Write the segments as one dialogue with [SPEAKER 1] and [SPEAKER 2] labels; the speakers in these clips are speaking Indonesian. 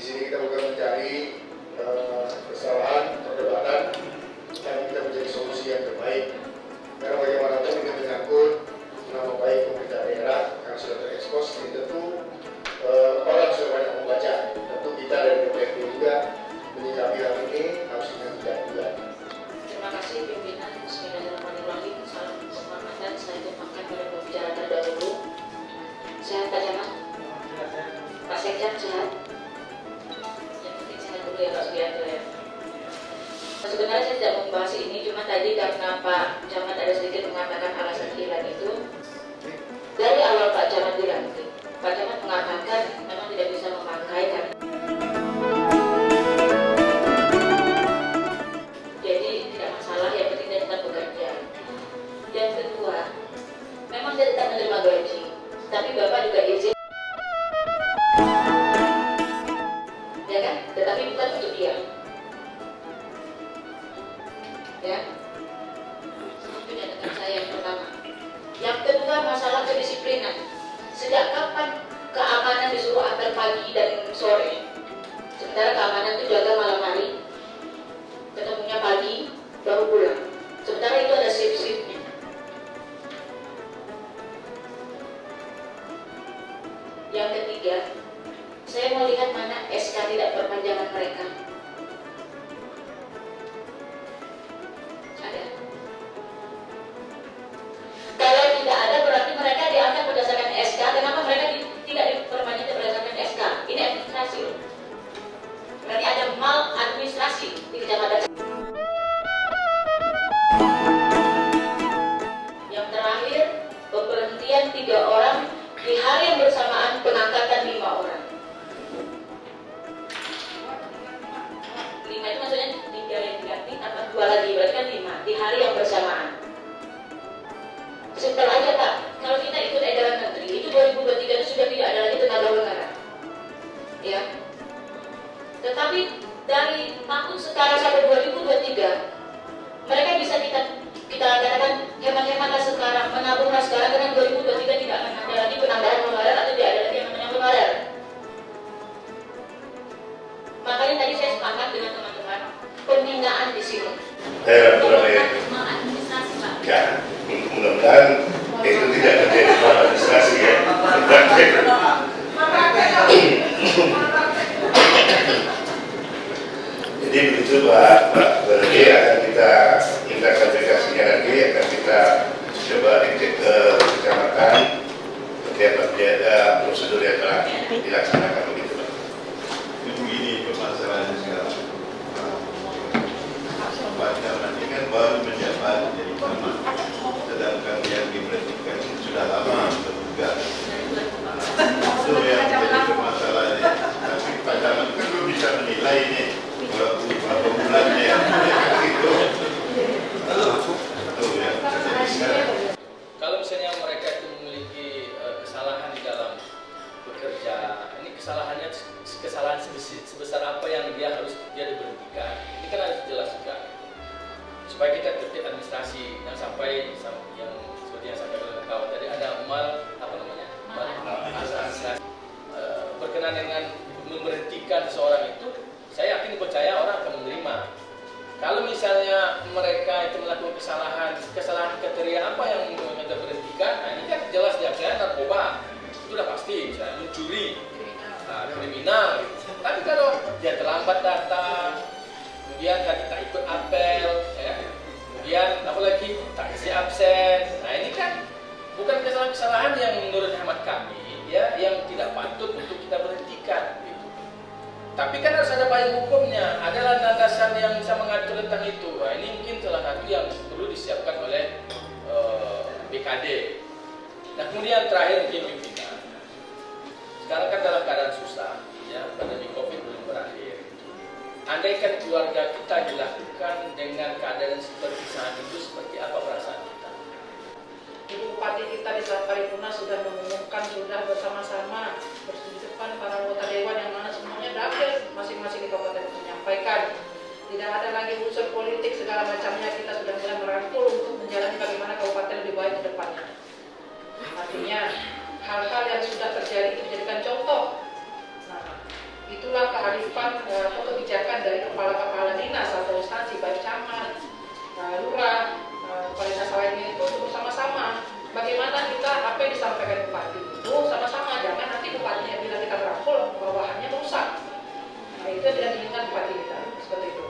[SPEAKER 1] sini kita bukan mencari kesalahan, perdebatan, tapi kita mencari solusi yang terbaik. Karena bagaimanapun ini menyangkut nama baik pemerintah daerah yang sudah terekspos, ini tentu orang sudah banyak membaca. Tentu kita dari DPRD juga menyikapi hal ini harus dengan bijak.
[SPEAKER 2] Terima kasih pimpinan. Bismillahirrahmanirrahim. Salam penghormatan. Saya tumpahkan pada pembicara terdahulu. Sehat Pak Camat? Pak Sekjen sehat? Yang penting sehat dulu ya Pak Sugianto ya. Sebenarnya saya tidak membahas ini, cuma tadi karena Pak Camat ada sedikit mengatakan alasan hilang itu. Dari awal Pak Camat dilantik, Pak Camat mengatakan memang tidak bisa memakai karena jadi tidak masalah, yang penting dia tetap bekerja. Yang kedua, memang dia tetap menerima gaji, tapi Bapak juga izin, ya kan? Tetapi bukan untuk dia. Ya, itu catatan saya yang pertama. Yang kedua, masalah kedisiplinan. Sejak kapan keamanan disuruh apel pagi dan sore, sementara keamanan itu jaga malam hari, ketemunya pagi baru pulang, sementara itu ada shift-shiftnya. Yang ketiga, saya mau lihat mana SK tidak perpanjangan mereka. Ada? Kalau tidak ada berarti mereka diangkat berdasarkan SK. Kenapa mereka tidak diperpanjang berdasarkan SK? Ini administrasi loh. Berarti ada mal administrasi di kecamatan. Yang terakhir, pemberhentian 3 orang di hari yang bersamaan, pengangkatan 5 orang. 5 itu maksudnya 3 yang diganti atau 2 lagi, berarti kan 5 di hari yang bersamaan. Simpel aja Pak, kalau kita ikut edaran menteri itu 2023 itu sudah tidak ada lagi tenaga negara, ya. Tetapi dari tahun sekarang sampai 2023 mereka bisa kita katakan hemat-hematlah sekarang, menabunglah sekarang, karena 2023 tidak akan ada lagi penambahan honorer atau tidak ada lagi yang namanya honorer. Makanya tadi saya sepakat dengan teman-teman pembinaan di sini. Administrasi Pak.
[SPEAKER 1] Ya, mudah-mudahan itu tidak terjadi administrasi ya. Jadi begitu Pak Berdi, akan kita klarifikasinya nanti, akan kita coba cek ke kecamatan setiap prosedur yang telah dilaksanakan begitu Pak.
[SPEAKER 3] Ini begini permasalahannya sekarang. Pak Camat ini kan baru menjabat jadi camat, sedangkan yang diberhentikan sudah lama bertugas. Itu yang jadi permasalahannya. Tapi Pak Camat kan belum bisa menilai ini berapa bulannya itu.
[SPEAKER 4] Kalau misalnya mereka itu memiliki kesalahan di dalam bekerja, ini kesalahannya kesalahan sebesar apa yang dia diberhentikan. Ini kan harus dijelaskan supaya kita tertib administrasi, yang sampai yang seperti yang sampai oleh kawan tadi ada mal administrasi berkenaan dengan memberhentikan seseorang itu. Saya yakin percaya orang akan menerima. Kalau misalnya mereka itu melakukan kesalahan kriteria apa yang kita berhentikan, nah ini kan jelas dia narkoba, itu udah pasti, misalnya mencuri, kriminal. Tapi kalau dia terlambat datang, kemudian tadi tak ikut apel, ya, kemudian apalagi tak isi absen, nah ini kan bukan kesalahan-kesalahan yang menurut hemat kami, ya, yang tidak patut untuk kita berhentikan. Tapi kan harus ada payung hukumnya, adalah landasan yang bisa mengatur tentang itu. Nah, ini mungkin salah satu yang perlu disiapkan oleh BKD. Nah kemudian terakhir mungkin pimpinan. Sekarang kan dalam keadaan susah, ya, pandemi COVID belum berakhir. Andaikan keluarga kita dilakukan dengan keadaan seperti saat itu, seperti apa perasaan kita?
[SPEAKER 2] Ibu Bupati kita di saat paripurna sudah mengumumkan, sudah bersama-sama di depan para anggota dewan yang mana semuanya dapil masing-masing di kabupaten menyampaikan tidak ada lagi unsur politik segala macamnya. Kita sudah mulai merangkul untuk menjalani bagaimana kabupaten lebih baik ke depannya. Artinya hal-hal yang sudah terjadi itu dijadikan contoh. Nah,
[SPEAKER 5] Itulah kearifan atau kebijakan dari kepala-kepala dinas atau instansi, baik camat, lurah, kepala dinas lainnya itu bersama-sama. Bagaimana kita apa yang disampaikan bupati itu sama-sama, jangan nanti bupatinya bilang kita merangkul, bawahannya merusak. Nah, itu tidak diinginkan bupati kita, seperti itu.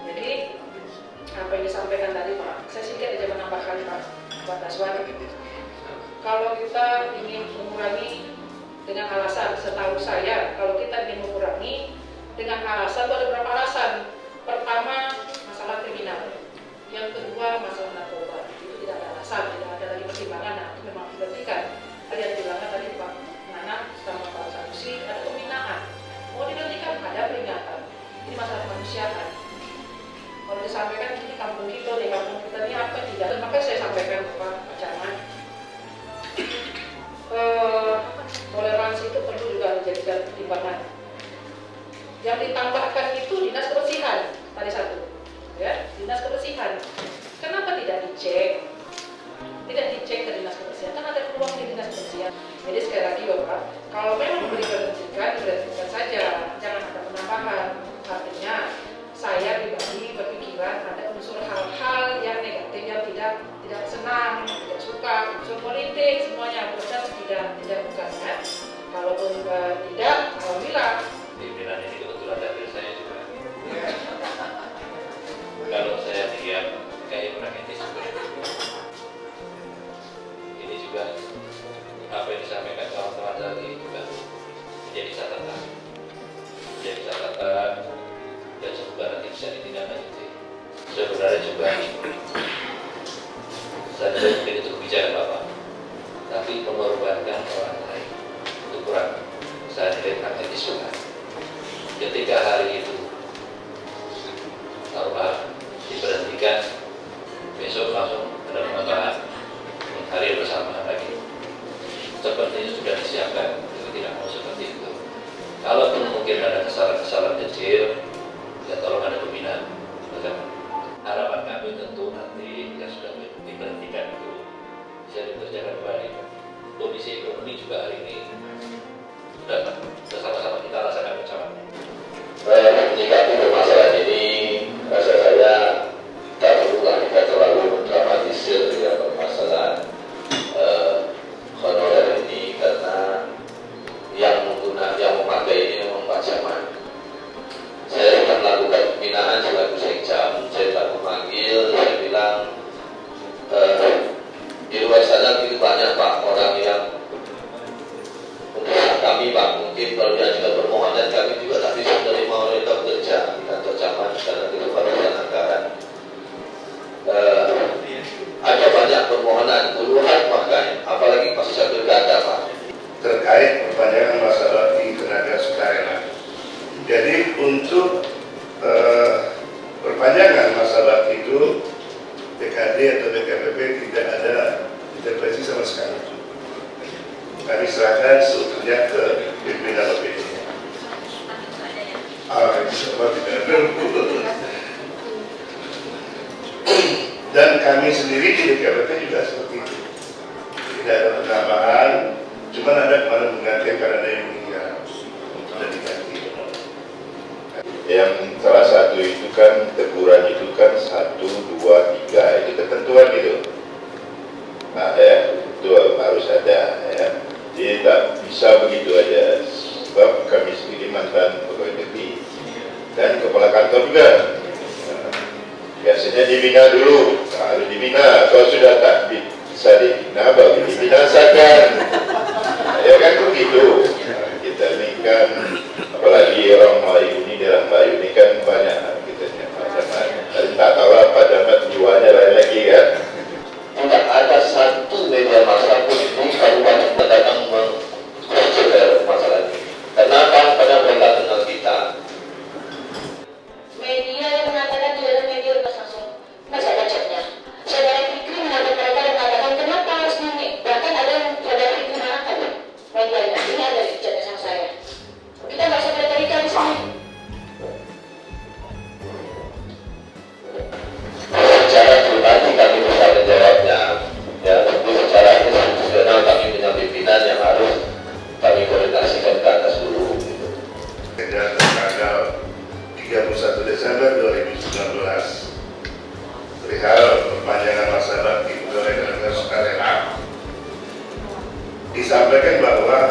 [SPEAKER 5] Jadi apa yang disampaikan tadi Pak, saya sedikit aja menambahkan Pak Daswan. Kalau kita ingin mengurangi dengan alasan, setahu saya, kalau kita ingin mengurangi dengan alasan itu ada beberapa alasan. Pertama, masalah kriminal. Yang kedua, masalah narkoba. Itu tidak ada alasan, tidak ada lagi pertimbangan. Nah, itu memang diberhentikan. Tadi yang dibilangkan tadi Pak Nana sama Pak Sanusi, ada pembinaan. Mau diberhentikan, ada peringatan. Ini masalah kemanusiaan. Kalau disampaikan ini kampung kita, di kampung kita ini apa tidak? Dan makanya saya sampaikan Pak Camat. Toleransi itu perlu juga dijadikan pertimbangan. Yang ditambahkan itu dinas kebersihan tadi satu, ya, dinas kebersihan. Kenapa tidak dicek? Tidak dicek ke dinas kebersihan, kan ada peluang di dinas kebersihan. Jadi sekali lagi Bapak, kalau memang diberhentikan saja, jangan ada penambahan. Artinya saya pribadi berpikiran ada unsur hal-hal yang negatif yang tidak senang, tidak suka, unsur politik semuanya benar tidak bukan ya. Kalaupun tidak, alhamdulillah.
[SPEAKER 6] Pimpinan ini kebetulan dari saya juga. Kalau saya lihat kayak kurang etis juga. Ini juga apa yang disampaikan kawan-kawan tadi juga menjadi catatan. Menjadi catatan dan semoga nanti bisa ditindaklanjuti. Sebenarnya juga saya tidak mungkin itu kebijakan Bapak, tapi mengorbankan orang lain itu kurang. Saya tidak akan etis juga. Ketika hari itu taruhlah diberhentikan, besok langsung ada penambahan hari bersama lagi. Seperti itu sudah disiapkan, kita tidak mau seperti itu. Kalaupun mungkin ada kesalahan-kesalahan kecil, ya tolong ada pembinaan. Harapan kami tentu nanti yang sudah diberhentikan itu bisa dikerjakan kembali. Kondisi ekonomi juga hari ini sudah sama-sama kita rasakan bersama.
[SPEAKER 7] Menyikapi permasalahan ini, rasa saya tak perlulah kita terlalu mendramatisir dengan permasalahan honorer ini, karena yang memakai ini memang Pak Camat. Saya sudah melakukan pembinaan selaku sekjam, saya telah memanggil, saya bilang di luar sana begitu banyak Pak orang yang untuk kami Pak, mungkin kalau diajukan permohonan kami juga tak bisa menerima orang yang bekerja di kantor camat karena itu pada anggaran. Ada banyak permohonan, puluhan bahkan, apalagi pas satu gada Pak.
[SPEAKER 1] Terkait perpanjangan masalah di tenaga sukarela. Jadi untuk perpanjangan masalah itu BKD atau BKPP tidak ada intervensi sama sekali. Kami serahkan seutuhnya ke pimpinan OPD. Itu semua tidak ada. Dan kami sendiri di BKPP juga seperti itu. Tidak ada penambahan, cuma ada kemarin mengganti karena ada yang meninggal. Sudah diganti.
[SPEAKER 3] Yang salah satu itu kan teguran itu kan 1, 2, 3 itu ketentuan itu. Nah ya itu harus ada ya. Jadi tak bisa begitu aja. Sebab kami sendiri mantan pegawai negeri dan kepala kantor juga. Nah, biasanya dibina dulu, harus dibina. Kalau sudah tak bisa dibina baru dibinasakan. Nah, ya kan begitu. Nah, kita ini kan apalagi orang Melayu ini, dalam Melayu ini kan banyak kita macam-macam. Tapi tak tahu apa dapat jiwanya lain lagi kan.
[SPEAKER 7] Tidak ada satu media massa pun ini kalau banyak datang mengkonsider masalah ini. Kenapa? Karena mereka kenal kita.
[SPEAKER 2] Media yang mengatakan tidak ada media lepas langsung masalah chatnya. Saudara Fikri mengatakan mereka dan mengatakan kenapa harus ini? Bahkan ada yang saudara Fikri mengatakan media ini ada di chatnya sama saya.
[SPEAKER 3] 31 Desember 2019 perihal perpanjangan masa bakti pegawai negara sukarela disampaikan bahwa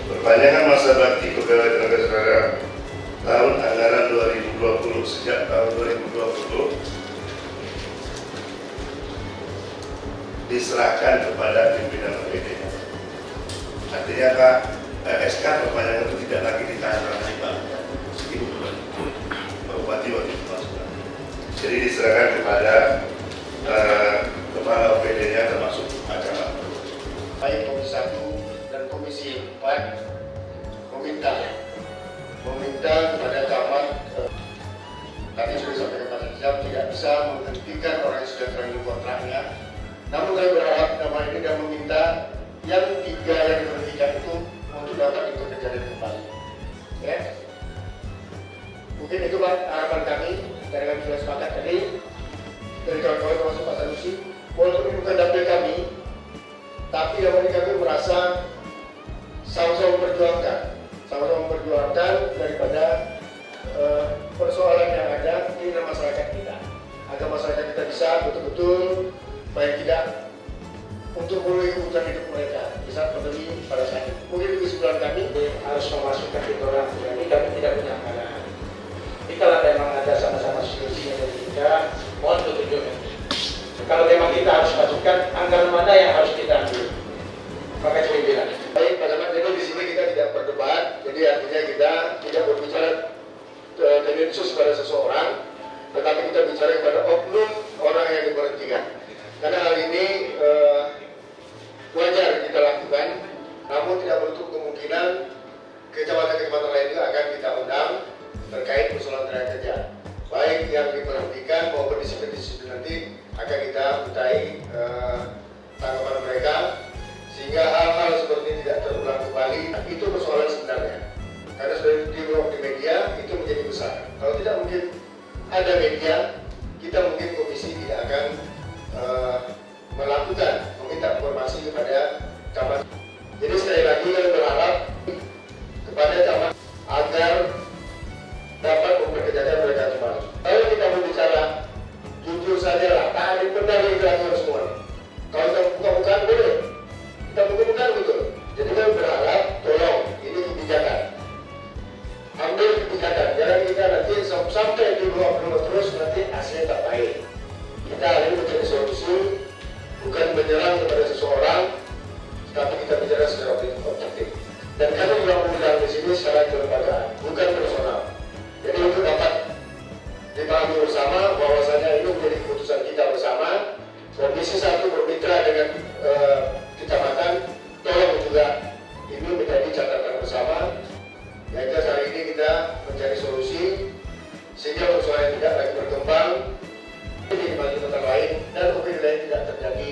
[SPEAKER 3] perpanjangan masa bakti pegawai negara sukarela tahun anggaran 2020 sejak tahun 2020 diserahkan kepada pimpinan OPD. Artinya Pak, SK perpanjangan itu tidak lagi ditahan oleh Pak Bupati waktu itu maksudnya. Jadi diserahkan kepada kepala OPD-nya termasuk Pak Camat.
[SPEAKER 1] Baik Komisi 1 dan Komisi 4 meminta kepada camat tadi sudah disampaikan Pak Sekjam tidak bisa menghentikan orang yang sudah terlanjur kontraknya. Namun kami berharap nama ini dan meminta yang 3 yang diberhentikan itu untuk dapat dikerjakan kembali. Ya. Mungkin itu Pak harapan kami dari kami sudah sepakat tadi dari kawan-kawan termasuk Pak Sanusi. Walaupun ini bukan dapil kami, tapi yang ini kami merasa sama-sama memperjuangkan daripada persoalan yang ada di dalam masyarakat kita, agar masyarakat kita bisa betul-betul paling tidak untuk memenuhi kebutuhan hidup mereka bisa pandemi pada saat ini. Mungkin itu kesimpulan kami harus memasukkan intoleransi ini, kami tidak punya anggaran. Jadi kalau memang ada sama-sama solusinya dari kita, mohon petunjuknya. Kalau memang kita harus masukkan anggaran mana yang harus kita ambil, maka pimpinan. Baik, Pak Camat, jadi di sini kita tidak berdebat, jadi artinya kita tidak berbicara tendensius pada seseorang, tetapi kita bicara kepada oknum orang yang diberhentikan. Karena hal ini wajar kita lakukan, namun tidak menutup kemungkinan kecamatan-kecamatan lain juga akan kita undang terkait persoalan tenaga kerja. Baik yang diberhentikan maupun disiplin nanti akan kita mintai tanggapan mereka sehingga hal-hal seperti ini tidak terulang kembali. Itu persoalan sebenarnya. Karena sudah diulang di media itu menjadi besar. Kalau tidak mungkin ada media, kita mungkin komisi tidak akan melakukan meminta informasi kepada camat. Jadi sekali lagi kami berharap kepada camat agar dapat memperkerjakan mereka kembali. Kalau kita berbicara jujur saja lah, tak ada benar yang dilakukan semua. Kalau kita buka-bukaan boleh, kita buka-bukaan betul. Jadi kami berharap tolong ini kebijakan, ambil kebijakan. Jangan kita nanti sampai di bawah terus nanti hasilnya tak baik. Kita hari ini mencari solusi, bukan menyerang kepada seseorang, tapi kita bicara secara objektif. Dan kami juga mengundang di sini secara kelembagaan, bukan personal. Jadi untuk dapat dipahami bersama bahwasanya ini menjadi keputusan kita bersama. Komisi 1 bermitra dengan kecamatan, tolong juga ini menjadi catatan bersama. Yang jelas hari ini kita mencari solusi sehingga persoalan tidak lagi berkembang di tempat lain dan mungkin lain tidak terjadi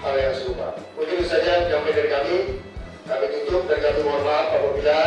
[SPEAKER 1] hal yang serupa. Mungkin itu saja yang dari kami tutup dan kami mohon maaf apabila